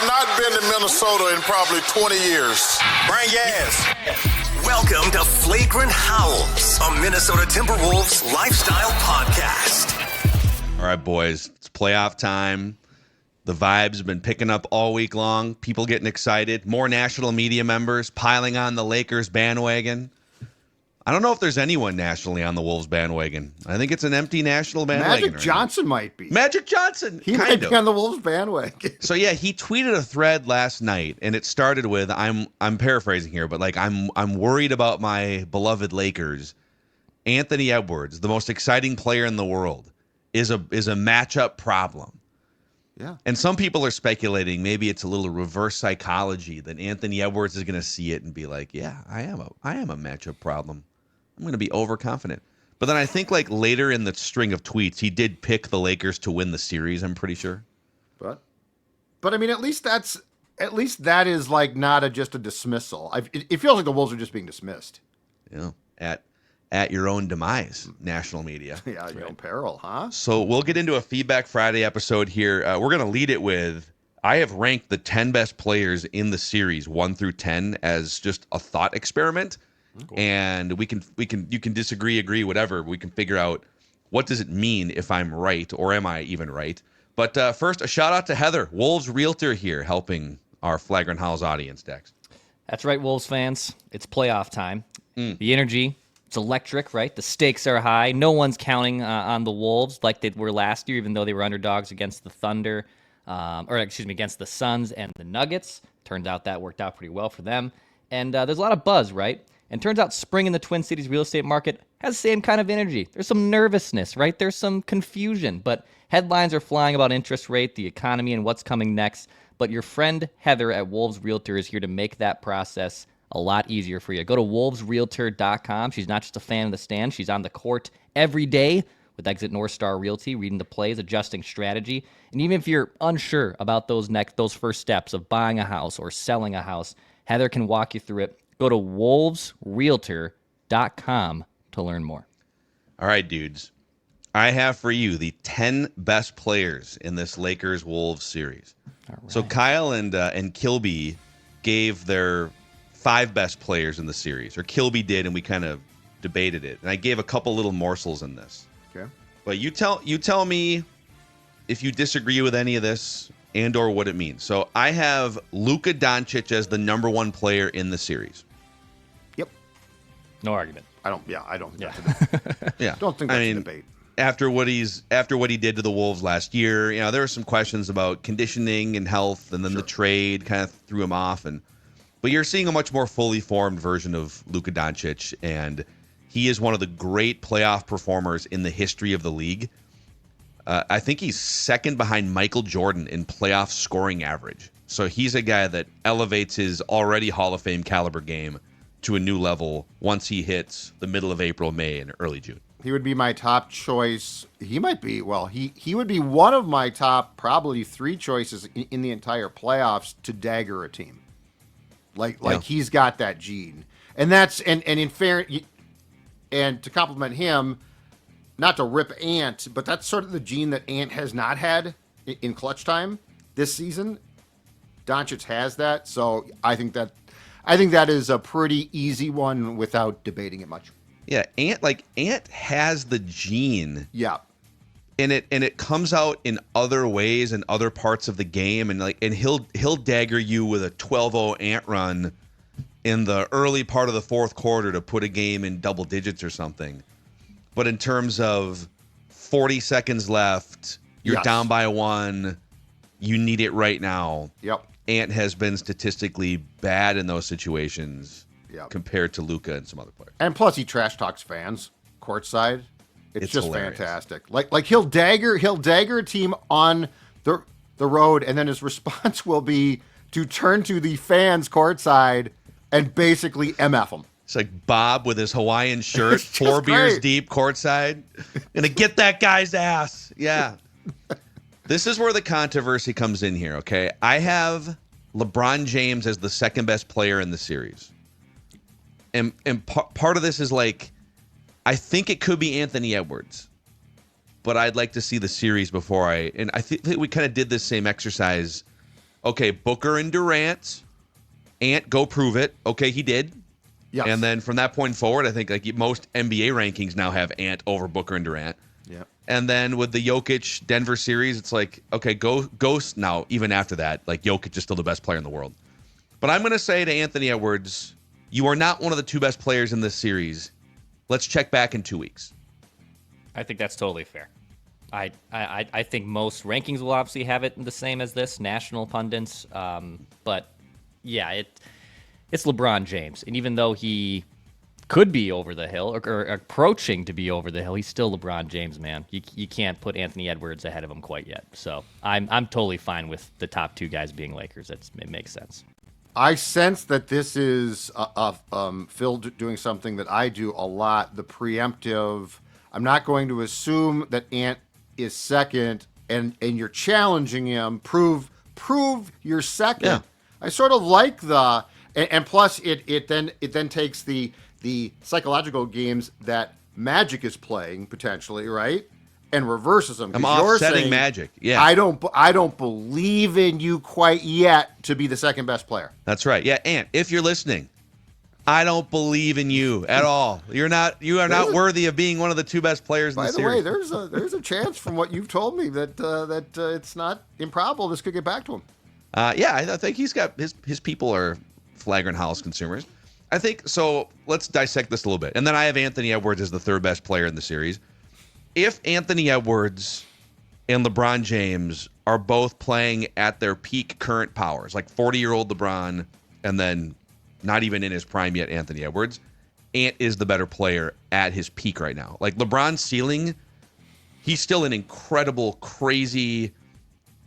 have not been to Minnesota in probably 20 years. Bring gas. Welcome to Flagrant Howls, a Minnesota Timberwolves lifestyle podcast. All right, boys, it's playoff time. The vibes have been picking up all week long. People getting excited. More national media members piling on the Lakers bandwagon. I don't know if there's anyone nationally on the Wolves bandwagon. I think it's an empty national bandwagon. Magic Johnson might be. Magic Johnson. He might be on the Wolves bandwagon. So yeah, he tweeted a thread last night, and it started with I'm paraphrasing here, but like I'm worried about my beloved Lakers. Anthony Edwards, the most exciting player in the world, is a matchup problem. Yeah. And some people are speculating maybe it's a little reverse psychology that Anthony Edwards is going to see it and be like, yeah, I am a matchup problem. I'm going to be overconfident. But then I think like later in the string of tweets, he did pick the Lakers to win the series, I'm pretty sure. But I mean, at least that is like not just a dismissal. It feels like the Wolves are just being dismissed. Yeah. At your own demise, national media. Yeah, your own peril, huh? So we'll get into a Feedback Friday episode here. We're going to lead it with, I have ranked the 10 best players in the series 1 through 10 as just a thought experiment. Cool. And you can disagree, agree, whatever. We can figure out what does it mean if I'm right, or am I even right? But first, a shout out to Heather, Wolves Realtor here, helping our Flagrant Howls audience, Dex. That's right, Wolves fans. It's playoff time. The energy, it's electric, right? The stakes are high. No one's counting on the Wolves like they were last year, even though they were underdogs against the Thunder, against the Suns and the Nuggets. Turns out that worked out pretty well for them. And there's a lot of buzz, right? And turns out spring in the Twin Cities real estate market has the same kind of energy. There's some nervousness, right? There's some confusion, but headlines are flying about interest rate, the economy, and what's coming next. But your friend Heather at Wolves Realtor is here to make that process a lot easier for you. Go to wolvesrealtor.com. She's not just a fan of the stand. She's on the court every day with Exit North Star Realty, reading the plays, adjusting strategy. And even if you're unsure about those first steps of buying a house or selling a house, Heather can walk you through it. Go to wolvesrealtor.com to learn more. All right, dudes. I have for you the 10 best players in this Lakers-Wolves series. All right. So Kyle and Kilby gave their 5 best players in the series, or Kilby did, and we kind of debated it. And I gave a couple little morsels in this. Okay. But you tell me if you disagree with any of this and or what it means. So I have Luka Doncic as the number 1 player in the series. Yep. No argument. I don't think that's a debate. Yeah. Don't think that's a debate. After what he did to the Wolves last year, there were some questions about conditioning and health, and then the trade kind of threw him off. But you're seeing a much more fully formed version of Luka Doncic, and he is one of the great playoff performers in the history of the league. I think he's second behind Michael Jordan in playoff scoring average. So he's a guy that elevates his already Hall of Fame caliber game to a new level once he hits the middle of April, May, and early June. He would be my top choice. He might be, he would be one of my top probably 3 choices in the entire playoffs to dagger a team. He's got that gene. And that's, and in fair, and to compliment him, not to rip Ant, but that's sort of the gene that Ant has not had in clutch time this season. Doncic has that, so I think that is a pretty easy one without debating it much. Yeah, Ant has the gene. Yeah. And it comes out in other ways and other parts of the game, and he'll dagger you with a 12-0 Ant run in the early part of the fourth quarter to put a game in double digits or something. But in terms of 40 seconds left, you're down by 1, you need it right now. Yep. Ant has been statistically bad in those situations compared to Luka and some other players. And plus he trash talks fans courtside. It's just hilarious. Fantastic. Like he'll dagger a team on the road, and then his response will be to turn to the fans courtside and basically MF them. It's like Bob with his Hawaiian shirt, 4 beers deep, courtside. Gonna get that guy's ass. Yeah. This is where the controversy comes in here, okay? I have LeBron James as the second best player in the series. And part of this is I think it could be Anthony Edwards. But I'd like to see the series before and I think we kind of did this same exercise okay, Booker and Durant, Ant, go prove it. Okay, he did. Yes. And then from that point forward, I think like most NBA rankings now have Ant over Booker and Durant. Yeah. And then with the Jokic Denver series, it's like, okay, Ghost now, even after that, like Jokic is still the best player in the world. But I'm going to say to Anthony Edwards, you are not one of the 2 best players in this series. Let's check back in 2 weeks. I think that's totally fair. I think most rankings will obviously have it the same as this, national pundits. But yeah, it's LeBron James. And even though he could be over the hill or approaching to be over the hill, he's still LeBron James, man. You can't put Anthony Edwards ahead of him quite yet. So I'm totally fine with the top 2 guys being Lakers. It makes sense. I sense that this is Phil doing something that I do a lot, the preemptive. I'm not going to assume that Ant is second and you're challenging him. Prove you're second. Yeah. I sort of like and plus it then takes the psychological games that Magic is playing potentially, right? And reverses them. I'm offsetting Magic. Yeah. I don't believe in you quite yet to be the second best player. That's right. Yeah, Ant, if you're listening, I don't believe in you at all. You are not worthy of being one of the 2 best players in the series. By the way, there's a chance from what you've told me that it's not improbable this could get back to him. Yeah, I think he's got his people are Flagrant Howls consumers. I think so. Let's dissect this a little bit. And then I have Anthony Edwards as the 3rd best player in the series. If Anthony Edwards and LeBron James are both playing at their peak current powers, like 40-year-old LeBron and then not even in his prime yet Anthony Edwards, Ant is the better player at his peak right now. Like LeBron's ceiling, he's still an incredible, crazy,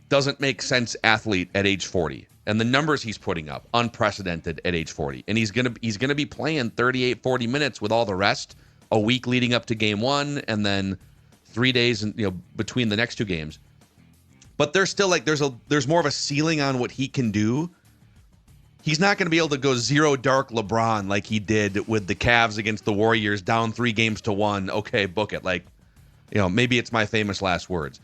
doesn't make sense athlete at age 40. And the numbers he's putting up, unprecedented at age 40. And he's gonna be playing 38, 40 minutes with all the rest, a week leading up to game 1, and then 3 days between the next 2 games. But there's still like there's more of a ceiling on what he can do. He's not going to be able to go zero dark LeBron like he did with the Cavs against the Warriors, down 3-1. Okay, book it. Like, maybe it's my famous last words.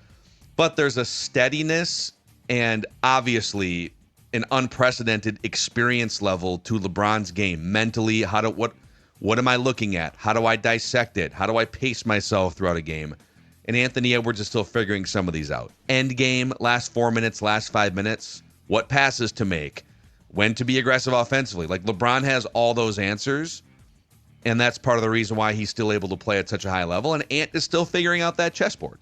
But there's a steadiness and obviously an unprecedented experience level to LeBron's game mentally. What am I looking at? How do I dissect it? How do I pace myself throughout a game? And Anthony Edwards is still figuring some of these out. End game, last 4 minutes, last 5 minutes, what passes to make, when to be aggressive offensively. Like LeBron has all those answers, and that's part of the reason why he's still able to play at such a high level. And Ant is still figuring out that chessboard.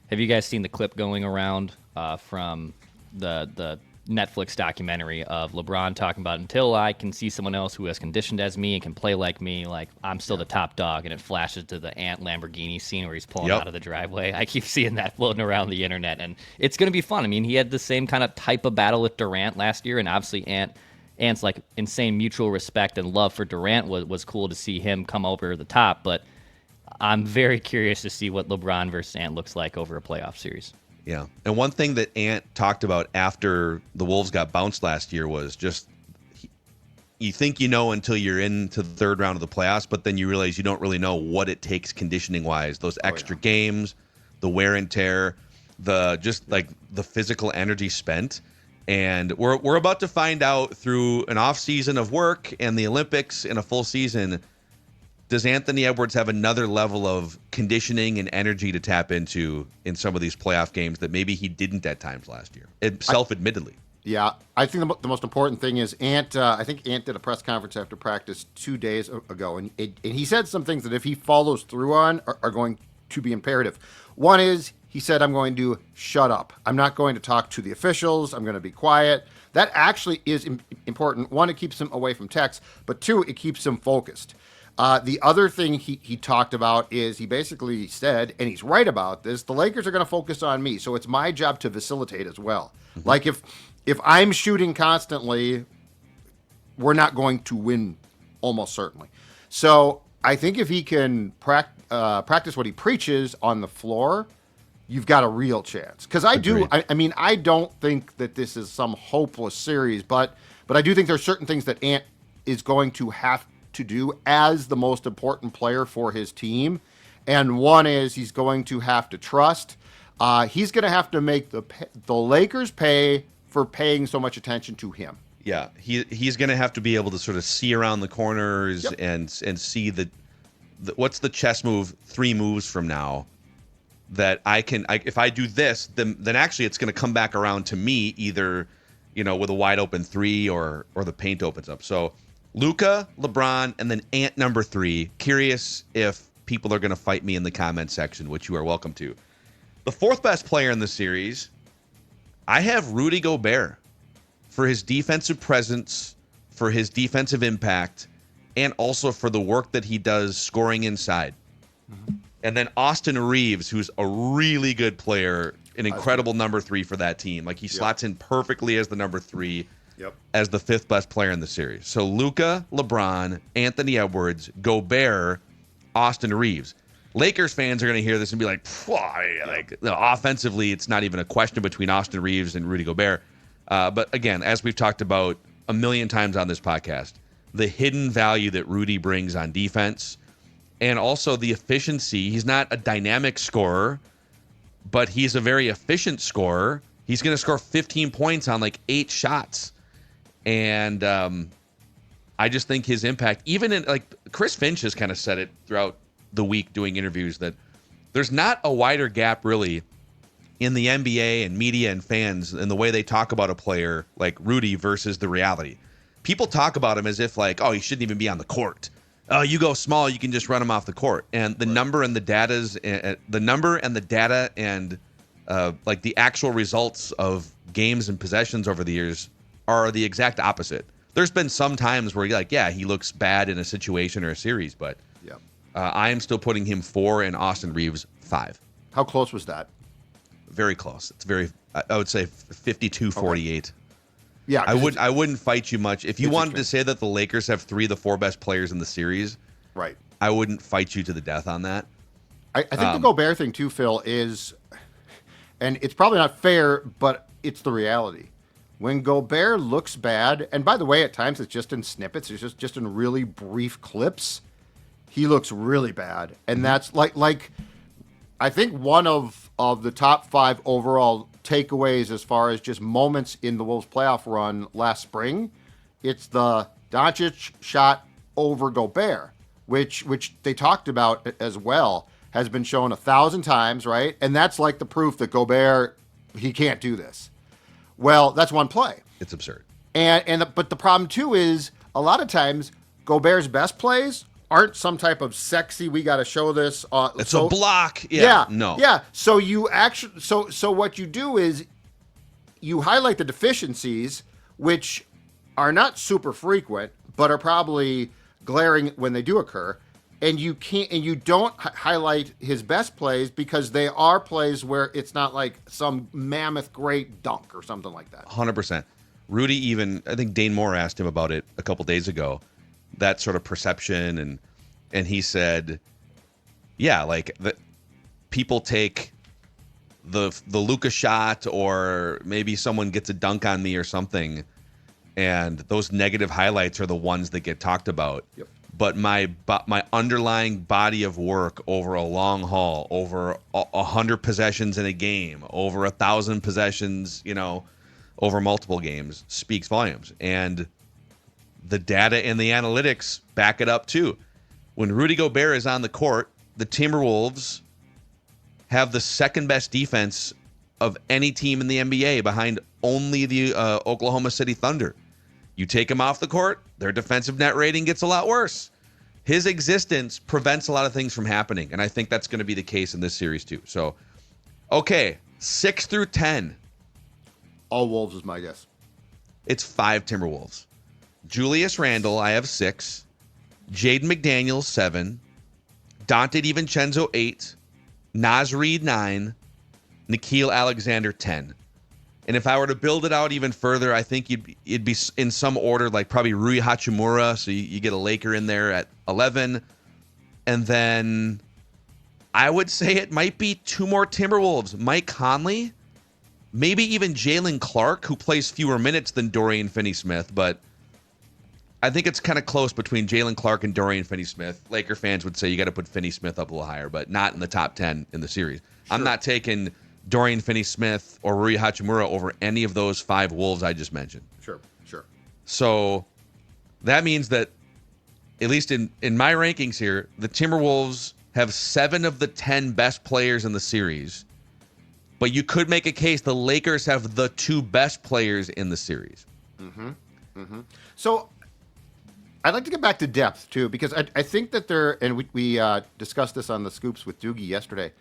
Have you guys seen the clip going around from the Netflix documentary of LeBron talking about, until I can see someone else who has conditioned as me and can play like me, like I'm still the top dog, and it flashes to the Ant Lamborghini scene where he's pulling out of the driveway. I keep seeing that floating around the internet, and it's going to be fun. I mean, he had the same kind of type of battle with Durant last year, and obviously Ant's like insane mutual respect and love for Durant was cool to see him come over the top, but I'm very curious to see what LeBron versus Ant looks like over a playoff series. Yeah. And one thing that Ant talked about after the Wolves got bounced last year was just you think until you're into the 3rd round of the playoffs, but then you realize you don't really know what it takes conditioning-wise. Those extra games, the wear and tear, the physical energy spent. And we're about to find out through an off season of work and the Olympics and a full season, does Anthony Edwards have another level of conditioning and energy to tap into in some of these playoff games that maybe he didn't at times last year, self-admittedly? Yeah, I think the most important thing is Ant. I think Ant did a press conference after practice 2 days ago, and he said some things that if he follows through on are going to be imperative. One is he said, I'm going to shut up. I'm not going to talk to the officials. I'm going to be quiet. That actually is important. One, it keeps him away from text, but 2, it keeps him focused. The other thing he talked about is he basically said, and he's right about this, the Lakers are going to focus on me, so it's my job to facilitate as well. Mm-hmm. Like if I'm shooting constantly, we're not going to win almost certainly. So I think if he can practice what he preaches on the floor, you've got a real chance. Because I don't think that this is some hopeless series, but I do think there's certain things that Ant is going to have to do as the most important player for his team. And one is he's going to have to trust. He's going to have to make the Lakers pay for paying so much attention to him. Yeah, he's going to have to be able to sort of see around the corners and see the what's the chess move 3 moves from now that if I do this, then actually it's going to come back around to me either, with a wide open 3 or the paint opens up. So Luka, LeBron, and then Ant number 3. Curious if people are going to fight me in the comment section, which you are welcome to. The 4th best player in the series, I have Rudy Gobert for his defensive presence, for his defensive impact, and also for the work that he does scoring inside. Mm-hmm. And then Austin Reeves, who's a really good player, an incredible number 3 for that team. Like, he slots in perfectly as the number 3, as the 5th best player in the series. So Luka, LeBron, Anthony Edwards, Gobert, Austin Reeves. Lakers fans are going to hear this and be like, offensively, it's not even a question between Austin Reeves and Rudy Gobert. But again, as we've talked about a million times on this podcast, the hidden value that Rudy brings on defense and also the efficiency. He's not a dynamic scorer, but he's a very efficient scorer. He's going to score 15 points on like 8 shots. And I just think his impact, even in like Chris Finch has kind of said it throughout the week doing interviews, that there's not a wider gap really in the NBA and media and fans and the way they talk about a player like Rudy versus the reality. People talk about him as if like, oh, he shouldn't even be on the court. Oh, you go small, you can just run him off the court. And the number and the data and like the actual results of games and possessions over the years are the exact opposite. There's been some times where you're like, yeah, he looks bad in a situation or a series, but I am still putting him 4 and Austin Reeves 5. How close was that? Very close. It's I would say 52-48. Okay. Yeah, I wouldn't fight you much. If you wanted to say that the Lakers have 3 of the 4 best players in the series, right, I wouldn't fight you to the death on that. I think the Gobert thing too, Phil, is, and it's probably not fair, but it's the reality. When Gobert looks bad, and by the way, at times it's just in snippets, it's just in really brief clips, he looks really bad. And that's like I think one of the top 5 overall takeaways as far as just moments in the Wolves playoff run last spring, it's the Doncic shot over Gobert, which they talked about as well, has been shown 1,000 times, right? And that's like the proof that Gobert, he can't do this. Well, that's one play. It's absurd. But the problem too is a lot of times Gobert's best plays aren't some type of sexy, we got to show this. It's a block. Yeah. No. Yeah. So you actually, so what you do is you highlight the deficiencies, which are not super frequent, but are probably glaring when they do occur. And you don't highlight his best plays because they are plays where it's not like some mammoth great dunk or something like that. 100%. Rudy even, I think Dane Moore asked him about it a couple days ago, that sort of perception, and he said, yeah, like people take the Luka shot, or maybe someone gets a dunk on me or something, and those negative highlights are the ones that get talked about. Yep. But my underlying body of work over a long haul, over 100 possessions in a game, over 1,000 possessions, over multiple games, speaks volumes. And the data and the analytics back it up too. When Rudy Gobert is on the court, the Timberwolves have the 2nd best defense of any team in the NBA, behind only the Oklahoma City Thunder. You take him off the court, their defensive net rating gets a lot worse. His existence prevents a lot of things from happening, and I think that's going to be the case in this series too. So, okay, 6 through 10. All Wolves is my guess. It's 5 Timberwolves. Julius Randle, I have 6. Jaden McDaniels, 7. Dante DiVincenzo, 8. Naz Reid, 9. Nickeil Alexander, 10. And if I were to build it out even further, I think it'd be in some order, like probably Rui Hachimura, so you get a Laker in there at 11. And then I would say it might be 2 more Timberwolves. Mike Conley, maybe even Jalen Clark, who plays fewer minutes than Dorian Finney-Smith, but I think it's kind of close between Jalen Clark and Dorian Finney-Smith. Laker fans would say you got to put Finney-Smith up a little higher, but not in the top 10 in the series. Sure. I'm not taking Dorian Finney-Smith or Rui Hachimura over any of those 5 Wolves I just mentioned. Sure. So that means that, at least in my rankings here, the Timberwolves have 7 of the 10 best players in the series. But you could make a case the Lakers have the 2 best players in the series. So I'd like to get back to depth, too, because I think that and we discussed this on the Scoops with Doogie yesterday.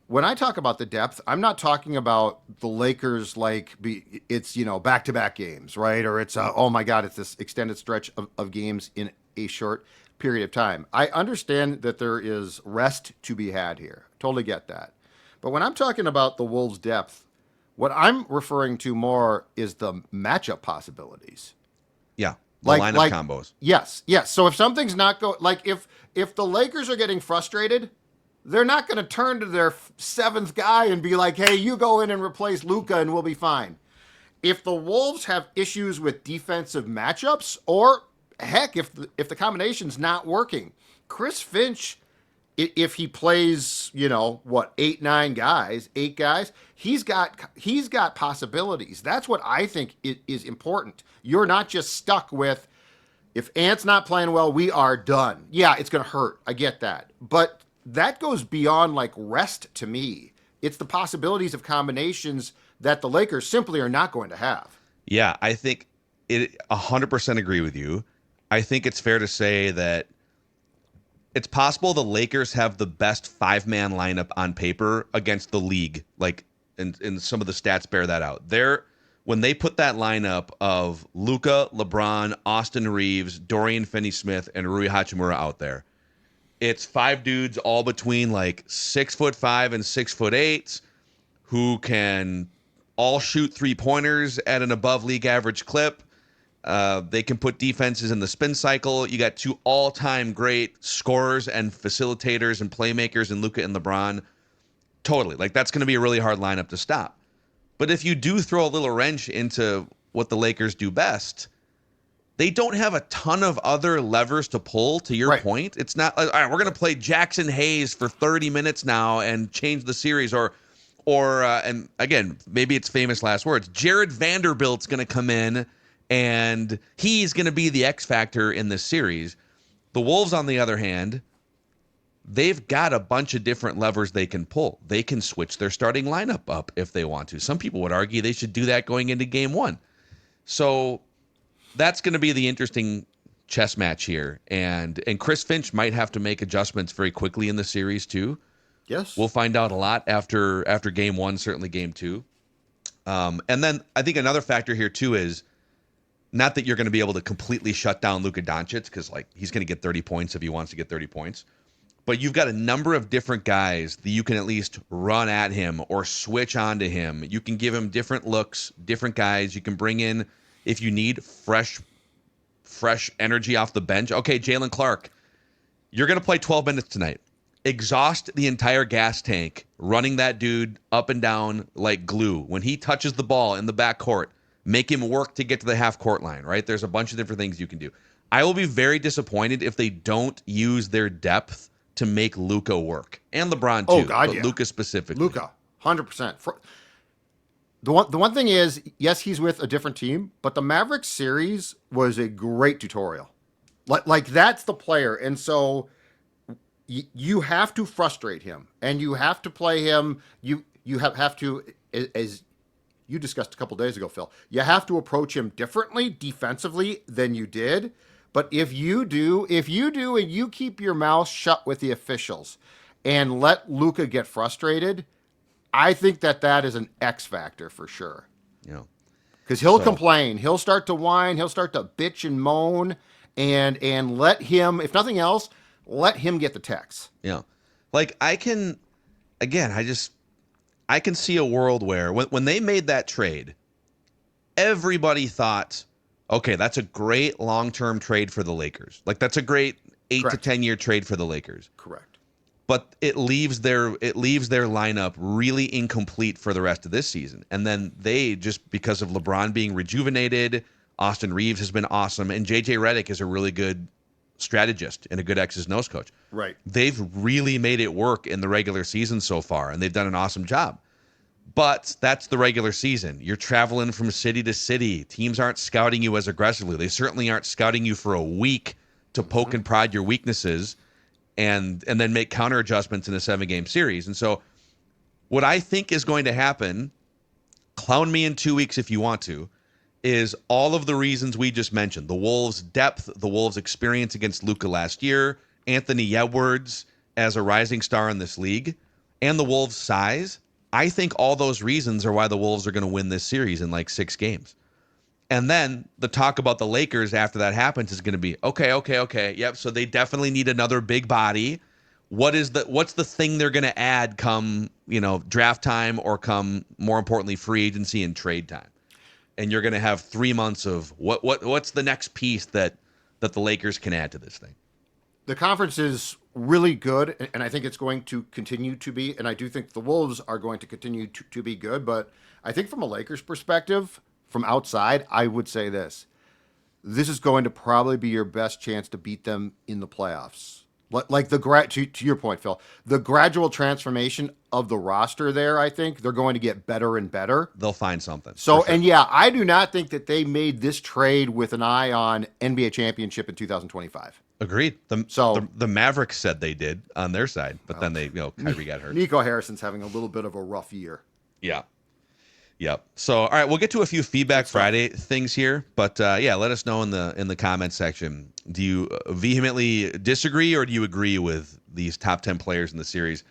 When I talk about the depth, I'm not talking about the Lakers it's, back-to-back games, right? Or it's, oh my God, it's this extended stretch of games in a short period of time. I understand that there is rest to be had here. Totally get that. But when I'm talking about the Wolves' depth, what I'm referring to more is the matchup possibilities. Yeah, the lineup combos. Yes. So if something's not if the Lakers are getting frustrated, they're not going to turn to their 7th guy and be like, hey, you go in and replace Luka and we'll be fine. If the Wolves have issues with defensive matchups, or heck, if the combination's not working, Chris Finch, if he plays, 8 guys, he's got possibilities. That's what I think is important. You're not just stuck with, if Ant's not playing well, we are done. Yeah, it's going to hurt. I get that. But that goes beyond rest to me. It's the possibilities of combinations that the Lakers simply are not going to have. Yeah, I think 100% agree with you. I think it's fair to say that it's possible the Lakers have the best 5-man lineup on paper against the league. And some of the stats bear that out. When they put that lineup of Luka, LeBron, Austin Reeves, Dorian Finney-Smith, and Rui Hachimura out there, it's 5 dudes all between 6'5" and 6'8" who can all shoot 3-pointers at an above league average clip. They can put defenses in the spin cycle. You got 2 all-time great scorers and facilitators and playmakers in Luka and LeBron. Totally. That's going to be a really hard lineup to stop. But if you do throw a little wrench into what the Lakers do best, they don't have a ton of other levers to pull, to your point. It's not, all right, we're going to play Jackson Hayes for 30 minutes now and change the series. Or and again, maybe it's famous last words, Jared Vanderbilt's going to come in and he's going to be the X factor in this series. The Wolves, on the other hand, they've got a bunch of different levers they can pull. They can switch their starting lineup up if they want to. Some people would argue they should do that going into game 1. So that's going to be the interesting chess match here. And Chris Finch might have to make adjustments very quickly in the series too. Yes. We'll find out a lot after game 1, certainly game 2. And then I think another factor here too is not that you're going to be able to completely shut down Luka Doncic, because he's going to get 30 points if he wants to get 30 points. But you've got a number of different guys that you can at least run at him or switch onto him. You can give him different looks, different guys. You can bring in, if you need, fresh energy off the bench. Okay, Jalen Clark, you're going to play 12 minutes tonight. Exhaust the entire gas tank, running that dude up and down like glue. When he touches the ball in the backcourt, make him work to get to the half-court line, right? There's a bunch of different things you can do. I will be very disappointed if they don't use their depth to make Luka work. And LeBron, too. Oh, God, but yeah. Luka specifically. Luka, 100%. The one thing is, yes, he's with a different team, but the Mavericks series was a great tutorial. That's the player. And so you have to frustrate him, and you have to play him. You have to, as you discussed a couple days ago, Phil, you have to approach him differently defensively than you did. But if you do and you keep your mouth shut with the officials and let Luka get frustrated, I think that is an X factor for sure. Yeah. Because he'll complain. He'll start to whine. He'll start to bitch and moan, and let him, if nothing else, let him get the text. Yeah. I can see a world where when they made that trade, everybody thought, okay, that's a great long-term trade for the Lakers. That's a great 8 to 10 year trade for the Lakers. Correct. But it leaves their lineup really incomplete for the rest of this season. And then they, just because of LeBron being rejuvenated, Austin Reeves has been awesome, and JJ Redick is a really good strategist and a good X's and O's coach. Right. They've really made it work in the regular season so far, and they've done an awesome job. But that's the regular season. You're traveling from city to city. Teams aren't scouting you as aggressively. They certainly aren't scouting you for a week to poke and prod your weaknesses and then make counter adjustments in a 7-game series. And so what I think is going to happen, clown me in 2 weeks if you want to, is all of the reasons we just mentioned. The Wolves' depth, the Wolves' experience against Luka last year, Anthony Edwards as a rising star in this league, and the Wolves' size. I think all those reasons are why the Wolves are going to win this series in like 6 games. And then the talk about the Lakers after that happens is going to be, okay. Yep, so they definitely need another big body. What's the thing they're going to add come, draft time or come, more importantly, free agency and trade time? And you're going to have 3 months of what's the next piece that the Lakers can add to this thing? The conference is really good, and I think it's going to continue to be. And I do think the Wolves are going to continue to be good. But I think from a Lakers perspective, from outside, I would say this is going to probably be your best chance to beat them in the playoffs. Like to your point, Phil, the gradual transformation of the roster there, I think they're going to get better and better. They'll find something. So, and yeah, I do not think that they made this trade with an eye on NBA championship in 2025. Agreed. The Mavericks said they did on their side, but then Kyrie got hurt. Nico Harrison's having a little bit of a rough year. Yeah. Yep. So, all right, we'll get to a few Feedback Friday things here, but let us know in the comments section. Do you vehemently disagree or do you agree with these top 10 players in the series?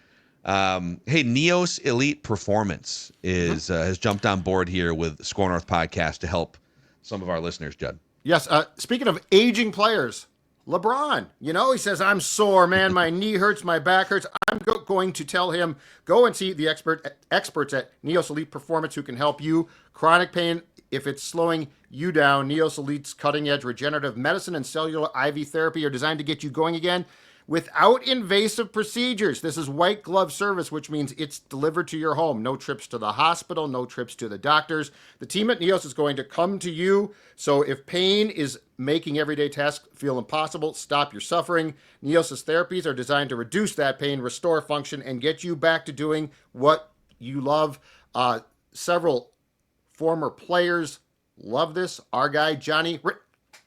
Hey, Neos Elite Performance has jumped on board here with SKOR North Podcast to help some of our listeners, Judd. Yes. Speaking of aging players, LeBron, he says, I'm sore, man. My knee hurts. My back hurts. I'm going to tell him, go and see the experts at Neos Elite Performance who can help you. Chronic pain, if it's slowing you down, Neos Elite's cutting-edge regenerative medicine and cellular IV therapy are designed to get you going again without invasive procedures. This is white glove service, which means it's delivered to your home. No trips to the hospital, no trips to the doctors. The team at Neos is going to come to you. So if pain is making everyday tasks feel impossible, stop your suffering. Neos' therapies are designed to reduce that pain, restore function, and get you back to doing what you love. Several former players love this. Our guy, Johnny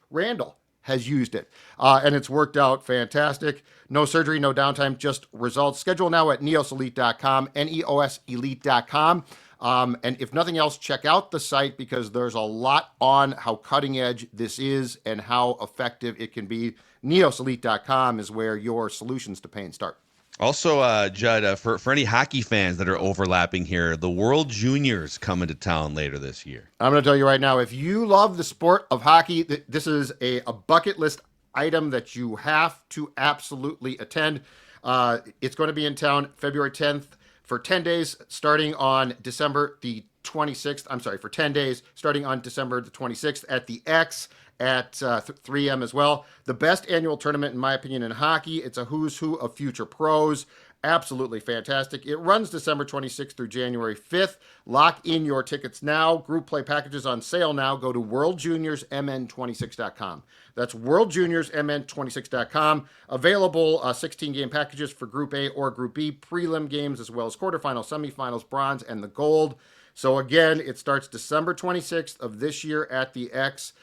Randall, has used it, and it's worked out fantastic. No surgery, no downtime, just results. Schedule now at neoselite.com, Neos elite.com. And if nothing else, check out the site because there's a lot on how cutting edge this is and how effective it can be. Neoselite.com is where your solutions to pain start. Also, Judd, for any hockey fans that are overlapping here, the World Juniors coming to town later this year. I'm going to tell you right now, if you love the sport of hockey, this is a bucket list item that you have to absolutely attend. It's going to be in town February 10th for 10 days, starting on December the 26th. I'm sorry, for 10 days, starting on December the 26th at the X at 3M as well. The best annual tournament, in my opinion, in hockey. It's a who's who of future pros. Absolutely fantastic. It runs December 26th through January 5th. Lock in your tickets now. Group play packages on sale now. Go to worldjuniorsmn26.com. That's worldjuniorsmn26.com. Available 16-game packages for Group A or Group B, prelim games, as well as quarterfinals, semifinals, bronze, and the gold. So again, it starts December 26th of this year at the X.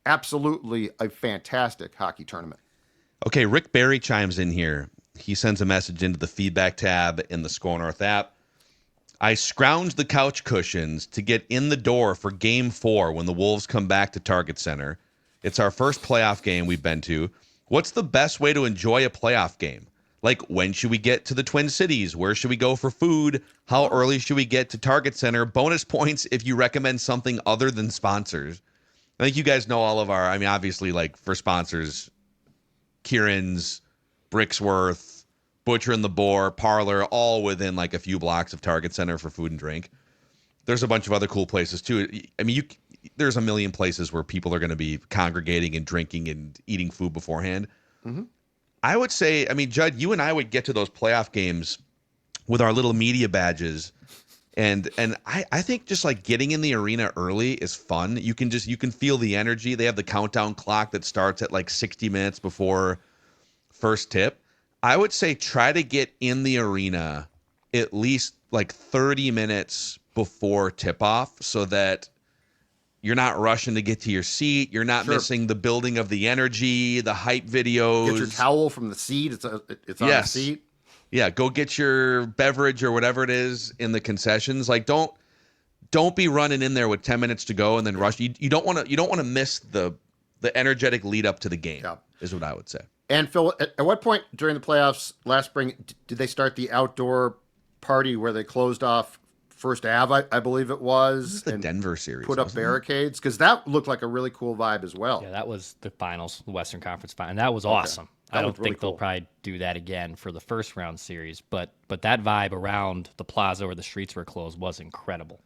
Absolutely a fantastic hockey tournament. Okay, Rick Barry chimes in here. He sends a message into the feedback tab in the SKOR North app. I scrounged the couch cushions to get in the door for Game 4 when the Wolves come back to Target Center. It's our first playoff game we've been to. What's the best way to enjoy a playoff game? Like, when should we get to the Twin Cities? Where should we go for food? How early should we get to Target Center? Bonus points if you recommend something other than sponsors. I think you guys know all of our, obviously, like, for sponsors, Kieran's, Bricksworth, Butcher and the Boar, Parlor, all within like a few blocks of Target Center for food and drink. There's a bunch of other cool places too. There's a million places where people are going to be congregating and drinking and eating food beforehand. Mm-hmm. I would say, Judd, you and I would get to those playoff games with our little media badges. And I think just like getting in the arena early is fun. You can feel the energy. They have the countdown clock that starts at like 60 minutes before first tip. I would say try to get in the arena at least like 30 minutes before tip-off so that you're not rushing to get to your seat. You're not missing the building of the energy, the hype videos. Get your towel from the seat. It's on the seat. Yeah, go get your beverage or whatever it is in the concessions. Like, don't be running in there with 10 minutes to go and then rush. You don't want to miss the energetic lead up to the game. Is what I would say. And Phil, at what point during the playoffs last spring did they start the outdoor party where they closed off First Ave, I believe it was? This is the Denver series. Put up barricades? Because that looked like a really cool vibe as well. Yeah, that was the finals, the Western Conference final. And that was awesome. I don't think they'll probably do that again for the first round series. But that vibe around the plaza where the streets were closed was incredible.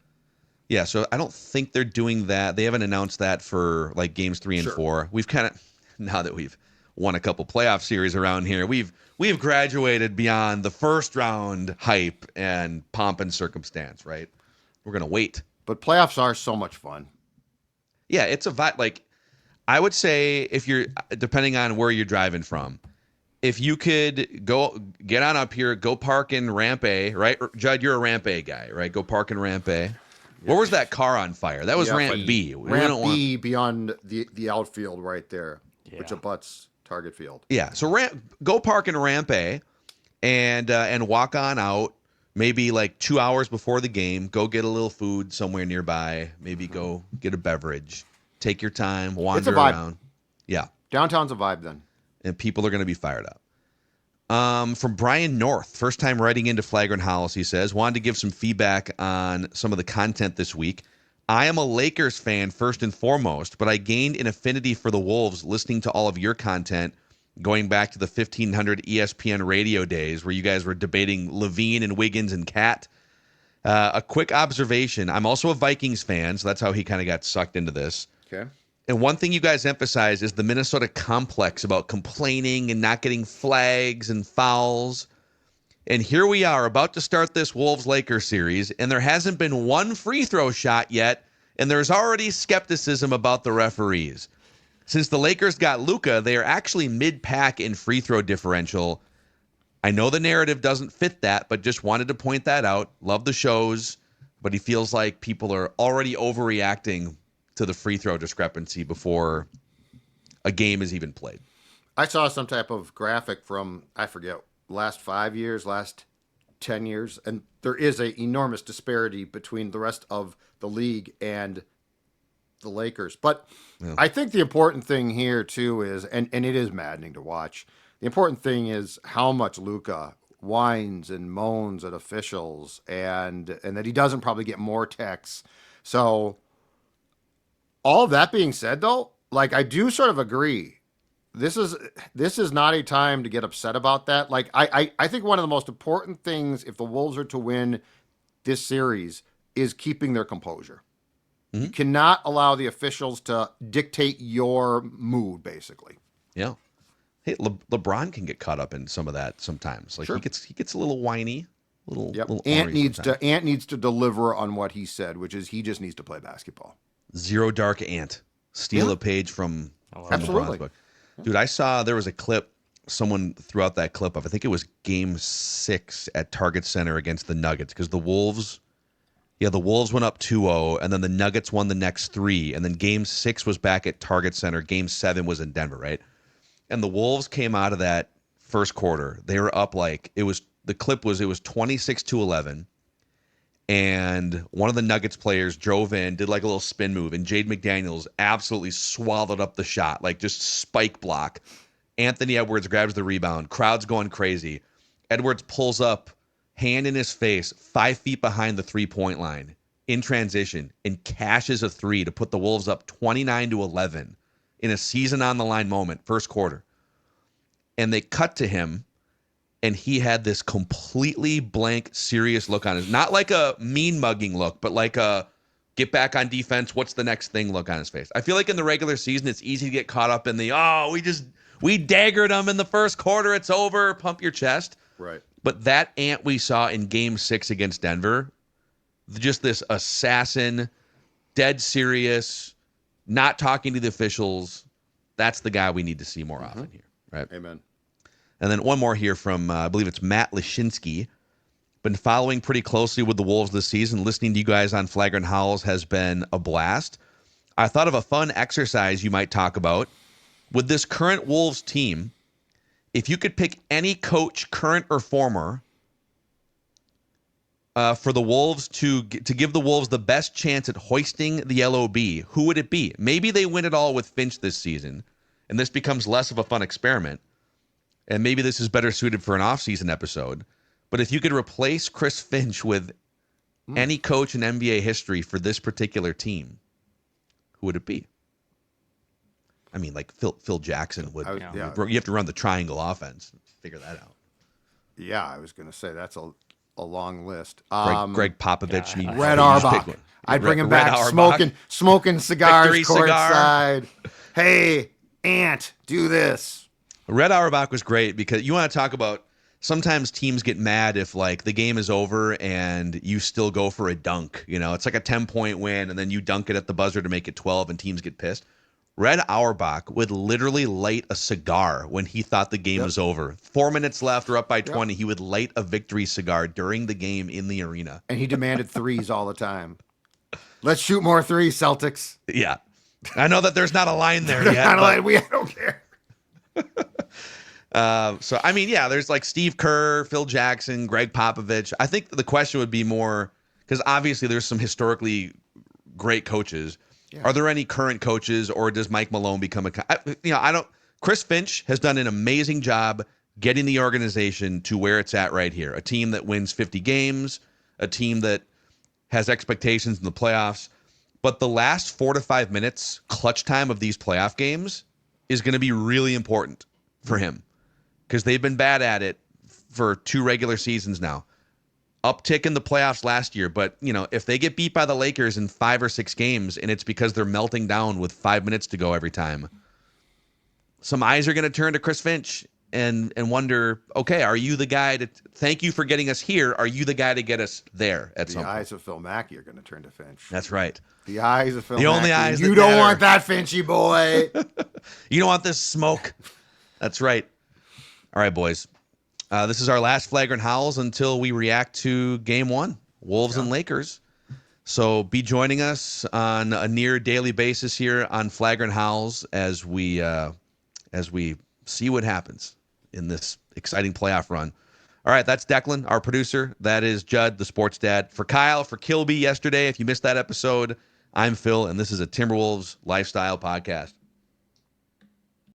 Yeah, so I don't think they're doing that. They haven't announced that for like games 3 and 4. We've kind of, now that we've won a couple playoff series around here, we've graduated beyond the first round hype and pomp and circumstance, right? We're going to wait. But playoffs are so much fun. Yeah, it's a vibe. Like, I would say if you're, depending on where you're driving from, if you could go get on up here, go park in Ramp A, right? Judd, you're a Ramp A guy, right? Go park in Ramp A. Where was that car on fire? That was Ramp B. Ramp B beyond the outfield right there, which abuts Target Field. Yeah, so go park in Ramp A and walk on out. Maybe like 2 hours before the game, go get a little food somewhere nearby. Maybe go get a beverage. Take your time, wander around. Yeah, downtown's a vibe then, and people are going to be fired up. From Brian North, first time writing into Flagrant Howls, he says, wanted to give some feedback on some of the content this week. I am a Lakers fan first and foremost, but I gained an affinity for the Wolves listening to all of your content going back to the 1500 ESPN radio days where you guys were debating Levine and Wiggins and Cat. A quick observation. I'm also a Vikings fan, so that's how he kind of got sucked into this. Okay. And one thing you guys emphasize is the Minnesota complex about complaining and not getting flags and fouls. And here we are about to start this Wolves-Lakers series, and there hasn't been one free throw shot yet, and there's already skepticism about the referees. Since the Lakers got Luka, they are actually mid-pack in free throw differential. I know the narrative doesn't fit that, but just wanted to point that out. Love the shows, but he feels like people are already overreacting to the free throw discrepancy before a game is even played. I saw some type of graphic from, I forget, last 5 years, last 10 years, and there is an enormous disparity between the rest of the league and the Lakers. But I think the important thing here, too, is, and it is maddening to watch, the important thing is how much Luka whines and moans at officials and that he doesn't probably get more texts. So all that being said, though, like, I do sort of agree. This is not a time to get upset about that. Like, I think one of the most important things, if the Wolves are to win this series, is keeping their composure. Mm-hmm. You cannot allow the officials to dictate your mood, basically. Yeah. Hey, LeBron can get caught up in some of that sometimes. Like, he gets a little whiny, little Ant needs to deliver on what he said, which is he just needs to play basketball. Zero Dark Ant. Steal a page from absolutely. LeBron's book. Dude, I saw there was a clip, someone threw out that clip of, I think it was game 6 at Target Center against the Nuggets, because the Wolves went up 2-0, and then the Nuggets won the next 3, and then game 6 was back at Target Center, game 7 was in Denver, right? And the Wolves came out of that first quarter. They were up it was 26-11, and one of the Nuggets players drove in, did like a little spin move, and Jade McDaniels absolutely swallowed up the shot, like just spike block. Anthony Edwards grabs the rebound. Crowd's going crazy. Edwards pulls up, hand in his face, 5 feet behind the three-point line in transition, and cashes a 3 to put the Wolves up 29-11 in a season-on-the-line moment, first quarter. And they cut to him, and he had this completely blank, serious look on his, not like a mean mugging look, but like a get back on defense, what's the next thing look on his face. I feel like in the regular season, it's easy to get caught up in we daggered them in the first quarter, it's over, pump your chest. Right. But that Ant we saw in game 6 against Denver, just this assassin, dead serious, not talking to the officials, that's the guy we need to see more often here. Right. Amen. And then one more here from, I believe it's Matt Lashinsky. Been following pretty closely with the Wolves this season. Listening to you guys on Flagrant Howls has been a blast. I thought of a fun exercise you might talk about. With this current Wolves team, if you could pick any coach, current or former, for the Wolves to give the Wolves the best chance at hoisting the LOB, who would it be? Maybe they win it all with Finch this season, and this becomes less of a fun experiment. And maybe this is better suited for an off-season episode. But if you could replace Chris Finch with any coach in NBA history for this particular team, who would it be? I mean, like Phil Jackson would. Yeah. You have to run the triangle offense. Figure that out. Yeah, I was going to say that's a long list. Greg Popovich. Red Auerbach. I'd bring him back smoking cigars courtside. Hey, Ant, do this. Red Auerbach was great because you want to talk about sometimes teams get mad if like the game is over and you still go for a dunk. You know, it's like a 10-point win and then you dunk it at the buzzer to make it 12 and teams get pissed. Red Auerbach would literally light a cigar when he thought the game was over. 4 minutes left, or up by 20. He would light a victory cigar during the game in the arena. And he demanded threes all the time. Let's shoot more threes, Celtics. Yeah. I know that there's not a line there yet. I don't care. So, I mean, yeah, there's like Steve Kerr, Phil Jackson, Greg Popovich. I think the question would be more, because obviously there's some historically great coaches. Yeah. Are there any current coaches, or does Mike Malone become Chris Finch has done an amazing job getting the organization to where it's at right here. A team that wins 50 games, a team that has expectations in the playoffs. But the last 4 to 5 minutes clutch time of these playoff games is going to be really important for him because they've been bad at it for 2 regular seasons now. Uptick in the playoffs last year, but if they get beat by the Lakers in 5 or 6 games and it's because they're melting down with 5 minutes to go every time, some eyes are going to turn to Chris Finch and wonder, okay, are you the guy to thank you for getting us here? Are you the guy to get us there at some point? The eyes of Phil Mackey are going to turn to Finch. That's right. The eyes of Phil Mackey. The only eyes you don't want that, Finchy boy. You don't want this smoke. That's right. All right, boys. This is our last Flagrant Howls until we react to Game 1, Wolves and Lakers. So be joining us on a near daily basis here on Flagrant Howls as we see what happens in this exciting playoff run. All right, that's Declan, our producer. That is Judd, the sports dad. For Kyle, for Kilby yesterday, if you missed that episode, I'm Phil, and this is a Timberwolves Lifestyle Podcast.